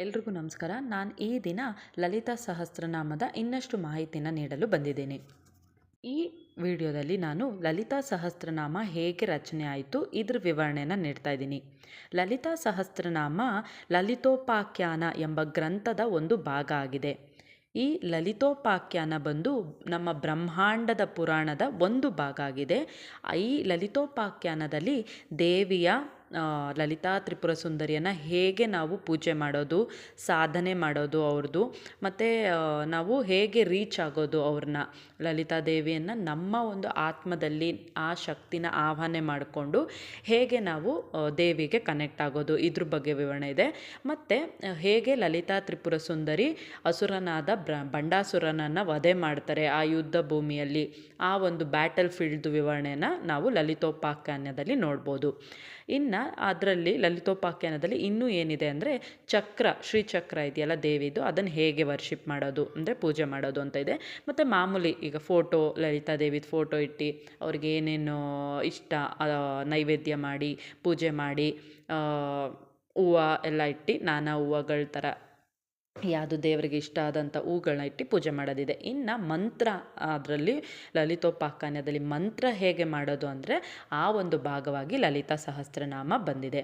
ಎಲ್ರಿಗೂ ನಮಸ್ಕಾರ. ನಾನು ಈ ದಿನ ಲಲಿತಾ ಸಹಸ್ರನಾಮದ ಇನ್ನಷ್ಟು ಮಾಹಿತಿನ ನೀಡಲು ಬಂದಿದ್ದೇನೆ. ಈ ವಿಡಿಯೋದಲ್ಲಿ ನಾನು ಲಲಿತಾ ಸಹಸ್ರನಾಮ ಹೇಗೆ ರಚನೆ ಆಯಿತು ಇದ್ರ ವಿವರಣೆಯನ್ನು ನೀಡ್ತಾ ಇದ್ದೀನಿ. ಲಲಿತಾ ಸಹಸ್ರನಾಮ ಲಲಿತೋಪಾಖ್ಯಾನ ಎಂಬ ಗ್ರಂಥದ ಒಂದು ಭಾಗ ಆಗಿದೆ. ಈ ಲಲಿತೋಪಾಖ್ಯಾನ ಬಂದು ನಮ್ಮ ಬ್ರಹ್ಮಾಂಡದ ಪುರಾಣದ ಒಂದು ಭಾಗ ಆಗಿದೆ. ಈ ಲಲಿತೋಪಾಖ್ಯಾನದಲ್ಲಿ ದೇವಿಯ ಲಲಿತಾ ತ್ರಿಪುರ ಸುಂದರಿಯನ್ನು ಹೇಗೆ ನಾವು ಪೂಜೆ ಮಾಡೋದು, ಸಾಧನೆ ಮಾಡೋದು ಅವ್ರದ್ದು, ಮತ್ತು ನಾವು ಹೇಗೆ ರೀಚ್ ಆಗೋದು ಅವ್ರನ್ನ, ಲಲಿತಾ ದೇವಿಯನ್ನು ನಮ್ಮ ಒಂದು ಆತ್ಮದಲ್ಲಿ ಆ ಶಕ್ತಿನ ಆವಾಹನೆ ಮಾಡಿಕೊಂಡು ಹೇಗೆ ನಾವು ದೇವಿಗೆ ಕನೆಕ್ಟ್ ಆಗೋದು, ಇದ್ರ ಬಗ್ಗೆ ವಿವರಣೆ ಇದೆ. ಮತ್ತು ಹೇಗೆ ಲಲಿತಾ ತ್ರಿಪುರ ಸುಂದರಿ ಅಸುರನಾದ ಬಂಡಾಸುರನನ್ನು ವಧೆ ಮಾಡ್ತಾರೆ ಆ ಯುದ್ಧ ಭೂಮಿಯಲ್ಲಿ, ಆ ಒಂದು ಬ್ಯಾಟಲ್ ಫೀಲ್ಡ್ ವಿವರಣೆಯನ್ನು ನಾವು ಲಲಿತೋಪಾಖ್ಯಾನದಲ್ಲಿ ನೋಡ್ಬೋದು. ಇನ್ನು ಅದರಲ್ಲಿ ಲಲಿತೋಪಾಖ್ಯಾನದಲ್ಲಿ ಇನ್ನೂ ಏನಿದೆ ಅಂದರೆ ಚಕ್ರ, ಶ್ರೀಚಕ್ರ ಇದೆಯಲ್ಲ ದೇವಿದು, ಅದನ್ನು ಹೇಗೆ ವರ್ಷಿಪ್ ಮಾಡೋದು ಅಂದರೆ ಪೂಜೆ ಮಾಡೋದು ಅಂತ ಇದೆ. ಮತ್ತು ಮಾಮೂಲಿ ಈಗ ಫೋಟೋ, ಲಲಿತಾ ದೇವಿದು ಫೋಟೋ ಇಟ್ಟು ಅವ್ರಿಗೆ ಏನೇನು ಇಷ್ಟ ನೈವೇದ್ಯ ಮಾಡಿ ಪೂಜೆ ಮಾಡಿ ಹೂವು ಎಲ್ಲ ಇಟ್ಟು ನಾನಾ ಹೂವುಗಳ ಥರ ಯಾವುದು ದೇವರಿಗೆ ಇಷ್ಟ ಆದಂಥ ಹೂಗಳನ್ನ ಇಟ್ಟು ಪೂಜೆ ಮಾಡೋದಿದೆ. ಇನ್ನು ಮಂತ್ರ, ಅದರಲ್ಲಿ ಲಲಿತೋಪಾಖ್ಯಾನದಲ್ಲಿ ಮಂತ್ರ ಹೇಗೆ ಮಾಡೋದು ಅಂದರೆ ಆ ಒಂದು ಭಾಗವಾಗಿ ಲಲಿತಾ ಸಹಸ್ರನಾಮ ಬಂದಿದೆ.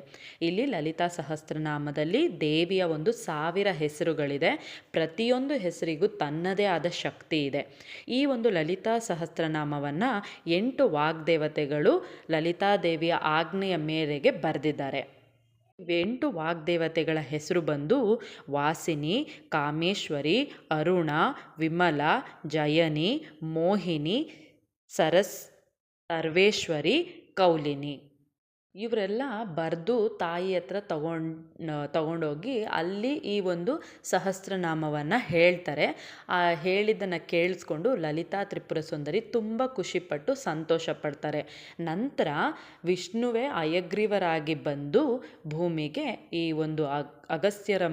ಇಲ್ಲಿ ಲಲಿತಾ ಸಹಸ್ರನಾಮದಲ್ಲಿ ದೇವಿಯ ಒಂದು 1000 ಹೆಸರುಗಳಿದೆ. ಪ್ರತಿಯೊಂದು ಹೆಸರಿಗೂ ತನ್ನದೇ ಆದ ಶಕ್ತಿ ಇದೆ. ಈ ಒಂದು ಲಲಿತಾ ಸಹಸ್ರನಾಮವನ್ನು 8 ವಾಗ್ದೇವತೆಗಳು ಲಲಿತಾ ದೇವಿಯ ಆಜ್ಞೆಯ ಮೇರೆಗೆ ಬರೆದಿದ್ದಾರೆ. 8 ವಾಗ್ದೇವತೆಗಳ ಹೆಸರು ಬಂದು ವಾಸಿನಿ, ಕಾಮೇಶ್ವರಿ, ಅರುಣ, ವಿಮಲ, ಜಯನಿ, ಮೋಹಿನಿ, ಸರ್ವೇಶ್ವರಿ, ಕೌಲಿನಿ. ಇವರೆಲ್ಲ ಬರೆದು ತಾಯಿ ಹತ್ರ ತಗೊಂಡೋಗಿ ಅಲ್ಲಿ ಈ ಒಂದು ಸಹಸ್ರನಾಮವನ್ನು ಹೇಳ್ತಾರೆ. ಆ ಹೇಳಿದ್ದನ್ನು ಕೇಳಿಸ್ಕೊಂಡು ಲಲಿತಾ ತ್ರಿಪುರ ಸುಂದರಿ ತುಂಬ ಖುಷಿಪಟ್ಟು ಸಂತೋಷ ಪಡ್ತಾರೆ. ನಂತರ ವಿಷ್ಣುವೇ ಹಯಗ್ರೀವರಾಗಿ ಬಂದು ಭೂಮಿಗೆ ಈ ಒಂದು ಅಗಸ್ತ್ಯ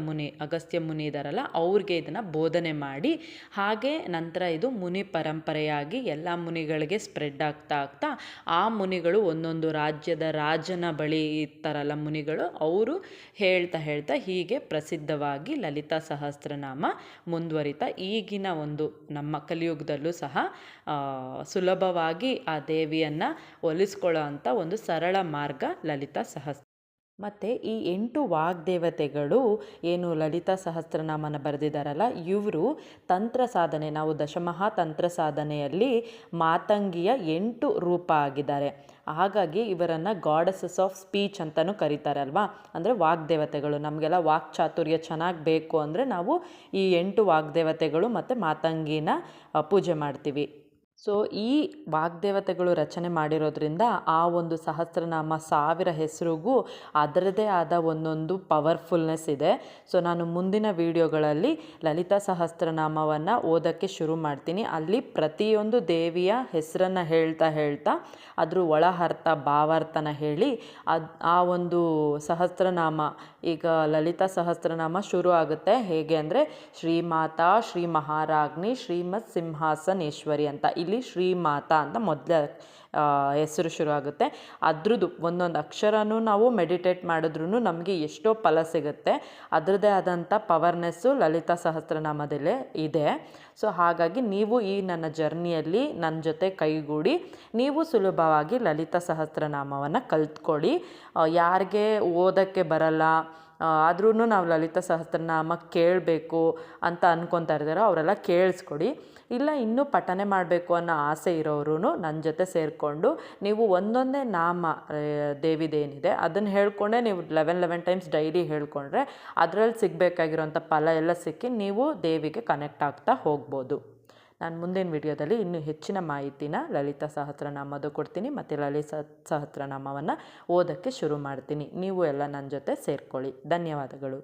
ಮುನಿ ಇದ್ದಾರಲ್ಲ ಅವ್ರಿಗೆ ಇದನ್ನು ಬೋಧನೆ ಮಾಡಿ, ಹಾಗೆ ನಂತರ ಇದು ಮುನಿ ಪರಂಪರೆಯಾಗಿ ಎಲ್ಲ ಮುನಿಗಳಿಗೆ ಸ್ಪ್ರೆಡ್ ಆಗ್ತಾ ಆ ಮುನಿಗಳು ಒಂದೊಂದು ರಾಜ್ಯದ ರಾಜನ ಬಳಿ ಇರ್ತಾರಲ್ಲ ಮುನಿಗಳು, ಅವರು ಹೇಳ್ತಾ ಹೀಗೆ ಪ್ರಸಿದ್ಧವಾಗಿ ಲಲಿತಾ ಸಹಸ್ರನಾಮ ಮುಂದುವರಿತಾ ಈಗಿನ ಒಂದು ನಮ್ಮ ಕಲಿಯುಗದಲ್ಲೂ ಸಹ ಸುಲಭವಾಗಿ ಆ ದೇವಿಯನ್ನು ಒಲಿಸ್ಕೊಳ್ಳೋ ಅಂಥ ಒಂದು ಸರಳ ಮಾರ್ಗ ಲಲಿತಾ ಸಹಸ್ರ. ಮತ್ತು ಈ 8 ವಾಗ್ದೇವತೆಗಳು ಏನು ಲಲಿತಾ ಸಹಸ್ರನಾಮನ ಬರೆದಿದ್ದಾರಲ್ಲ, ಇವರು ತಂತ್ರ ಸಾಧನೆ, ನಾವು ದಶಮಹಾ ತಂತ್ರ ಸಾಧನೆಯಲ್ಲಿ ಮಾತಂಗಿಯ 8 ರೂಪ ಆಗಿದ್ದಾರೆ. ಹಾಗಾಗಿ ಇವರನ್ನು ಗಾಡೆಸಸ್ ಆಫ್ ಸ್ಪೀಚ್ ಅಂತಲೂ ಕರೀತಾರಲ್ವಾ. ಅಂದರೆ ವಾಗ್ದೇವತೆಗಳು, ನಮಗೆಲ್ಲ ವಾಕ್ಚಾತುರ್ಯ ಚೆನ್ನಾಗಿ ಬೇಕು ಅಂದರೆ ನಾವು ಈ 8 ವಾಗ್ದೇವತೆಗಳು ಮತ್ತು ಮಾತಂಗಿನ ಪೂಜೆ ಮಾಡ್ತೀವಿ. ಸೊ ಈ ವಾಗ್ದೇವತೆಗಳು ರಚನೆ ಮಾಡಿರೋದ್ರಿಂದ ಆ ಒಂದು ಸಹಸ್ರನಾಮ 1000 ಹೆಸರಿಗೂ ಅದರದೇ ಆದ ಒಂದೊಂದು ಪವರ್ಫುಲ್ನೆಸ್ ಇದೆ. ಸೊ ನಾನು ಮುಂದಿನ ವಿಡಿಯೋಗಳಲ್ಲಿ ಲಲಿತಾ ಸಹಸ್ರನಾಮವನ್ನು ಓದೋಕ್ಕೆ ಶುರು ಮಾಡ್ತೀನಿ. ಅಲ್ಲಿ ಪ್ರತಿಯೊಂದು ದೇವಿಯ ಹೆಸರನ್ನು ಹೇಳ್ತಾ ಅದ್ರ ಒಳ ಅರ್ಥ ಭಾವಾರ್ಥನ ಹೇಳಿ ಆ ಒಂದು ಸಹಸ್ರನಾಮ, ಈಗ ಲಲಿತಾ ಸಹಸ್ರನಾಮ ಶುರು ಆಗುತ್ತೆ ಹೇಗೆ ಅಂದರೆ ಶ್ರೀಮಾತಾ, ಶ್ರೀ ಮಹಾರಾಜ್ಞಿ, ಶ್ರೀಮತ್ ಸಿಂಹಾಸನೇಶ್ವರಿ ಅಂತ. ಇಲ್ಲಿ ಶ್ರೀಮಾತಾ ಅಂತ ಮೊದಲ ಹೆಸರು ಶುರು ಆಗುತ್ತೆ. ಅದ್ರದ್ದು ಒಂದೊಂದು ಅಕ್ಷರನೂ ನಾವು ಮೆಡಿಟೇಟ್ ಮಾಡಿದ್ರೂ ನಮಗೆ ಎಷ್ಟೋ ಫಲ ಸಿಗುತ್ತೆ. ಅದರದ್ದೇ ಆದಂಥ ಪವರ್ನೆಸ್ಸು ಲಲಿತಾ ಸಹಸ್ರನಾಮದಲ್ಲೇ ಇದೆ. ಸೊ ಹಾಗಾಗಿ ನೀವು ಈ ನನ್ನ ಜರ್ನಿಯಲ್ಲಿ ನನ್ನ ಜೊತೆ ಕೈಗೂಡಿ ನೀವು ಸುಲಭವಾಗಿ ಲಲಿತಾ ಸಹಸ್ರನಾಮವನ್ನು ಕಲ್ತ್ಕೊಳ್ಳಿ. ಯಾರಿಗೆ ಓದೋಕ್ಕೆ ಬರಲ್ಲ ಆದ್ರೂ ನಾವು ಲಲಿತಾ ಸಹಸ್ರನಾಮ ಕೇಳಬೇಕು ಅಂತ ಅಂದ್ಕೊತಾ ಇರ್ತಾರೋ ಅವರೆಲ್ಲ ಕೇಳಿಸ್ಕೊಡಿ. ಇಲ್ಲ ಇನ್ನೂ ಪಠನೆ ಮಾಡಬೇಕು ಅನ್ನೋ ಆಸೆ ಇರೋರು ನನ್ನ ಜೊತೆ ಸೇರಿಕೊಂಡು ನೀವು ಒಂದೊಂದೇ ನಾಮ ದೇವಿದೇನಿದೆ ಅದನ್ನು ಹೇಳ್ಕೊಂಡೆ ನೀವು 11 ಟೈಮ್ಸ್ ಡೈಲಿ ಹೇಳ್ಕೊಂಡ್ರೆ ಅದರಲ್ಲಿ ಸಿಗಬೇಕಾಗಿರೋಂಥ ಫಲ ಎಲ್ಲ ಸಿಕ್ಕಿ ನೀವು ದೇವಿಗೆ ಕನೆಕ್ಟ್ ಆಗ್ತಾ ಹೋಗ್ಬೋದು. ನಾನು ಮುಂದಿನ ವಿಡಿಯೋದಲ್ಲಿ ಇನ್ನೂ ಹೆಚ್ಚಿನ ಮಾಹಿತಿನ ಲಲಿತಾ ಸಹಸ್ರನಾಮದ್ದು ಕೊಡ್ತೀನಿ ಮತ್ತು ಲಲಿತಾ ಸಹಸ್ರನಾಮವನ್ನು ಓದೋಕ್ಕೆ ಶುರು ಮಾಡ್ತೀನಿ. ನೀವು ಎಲ್ಲ ನನ್ನ ಜೊತೆ ಸೇರಿಕೊಳ್ಳಿ. ಧನ್ಯವಾದಗಳು.